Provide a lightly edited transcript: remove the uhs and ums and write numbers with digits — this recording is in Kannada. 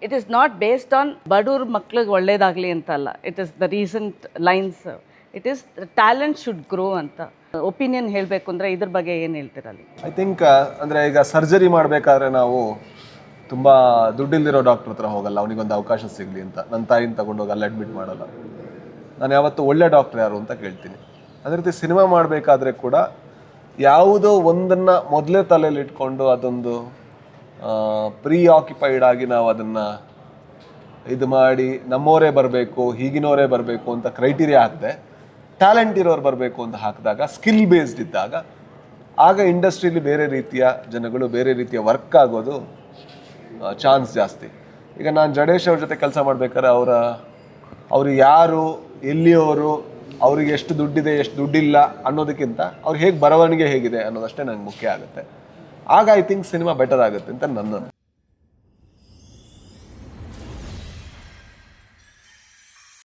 It is not based on ಬಡವ್ರ ಮಕ್ಳಿಗೆ ಒಳ್ಳೇದಾಗಲಿ ಅಂತ ಅಲ್ಲ. It is the recent lines, it is talent should grow ಅಂತ. ಒಪಿನಿಯನ್ ಹೇಳಬೇಕು ಅಂದರೆ ಇದ್ರ ಬಗ್ಗೆ ಏನು ಹೇಳ್ತೀರಲ್ಲಿ? ಐ ಥಿಂಕ್ ಅಂದರೆ ಈಗ ಸರ್ಜರಿ ಮಾಡಬೇಕಾದ್ರೆ ನಾವು ತುಂಬ ದುಡ್ಡಿಲ್ದಿರೋ ಡಾಕ್ಟ್ರ್ ಹತ್ರ ಹೋಗಲ್ಲ, ಅವನಿಗೊಂದು ಅವಕಾಶ ಸಿಗಲಿ ಅಂತ. ನನ್ನ ತಾಯಿನ ತಗೊಂಡೋಗಿ ಅಲ್ಲಿ ಅಡ್ಮಿಟ್ ಮಾಡಲ್ಲ. ನಾನು ಯಾವತ್ತೂ ಒಳ್ಳೆ ಡಾಕ್ಟ್ರ್ ಯಾರು ಅಂತ ಕೇಳ್ತೀನಿ. ಅದೇ ರೀತಿ ಸಿನಿಮಾ ಮಾಡಬೇಕಾದ್ರೆ ಕೂಡ ಯಾವುದೋ ಒಂದನ್ನು ಮೊದಲೇ ತಲೆಯಲ್ಲಿ ಇಟ್ಕೊಂಡು ಅದೊಂದು ಪ್ರೀ ಆಕ್ಯುಪೈಡ್ ಆಗಿ ನಾವು ಅದನ್ನು ಇದು ಮಾಡಿ ನಮ್ಮವರೇ ಬರಬೇಕು, ಹೀಗಿನವರೇ ಬರಬೇಕು ಅಂತ ಕ್ರೈಟೀರಿಯಾ ಹಾಕಿದೆ. ಟ್ಯಾಲೆಂಟ್ ಇರೋರು ಬರಬೇಕು ಅಂತ ಹಾಕಿದಾಗ, ಸ್ಕಿಲ್ ಬೇಸ್ಡ್ ಇದ್ದಾಗ, ಆಗ ಇಂಡಸ್ಟ್ರೀಲಿ ಬೇರೆ ರೀತಿಯ ಜನಗಳು, ಬೇರೆ ರೀತಿಯ ವರ್ಕ್ ಆಗೋದು ಚಾನ್ಸ್ ಜಾಸ್ತಿ. ಈಗ ನಾನು ಜಡೇಶ್ ಅವ್ರ ಜೊತೆ ಕೆಲಸ ಮಾಡ್ಬೇಕಾದ್ರೆ ಅವರು ಯಾರು, ಎಲ್ಲಿಯವರು, ಅವರಿಗೆ ಎಷ್ಟು ದುಡ್ಡಿದೆ ಎಷ್ಟು ದುಡ್ಡಿಲ್ಲ ಅನ್ನೋದಕ್ಕಿಂತ ಅವ್ರು ಹೇಗೆ ಬರವಣಿಗೆ ಹೇಗಿದೆ ಅನ್ನೋದಷ್ಟೇ ನಂಗೆ ಮುಖ್ಯ ಆಗುತ್ತೆ. ಆಗ ಐ ಥಿಂಕ್ ಸಿನಿಮಾ ಬೆಟರ್ ಆಗುತ್ತೆ ಅಂತ ನನ್ನ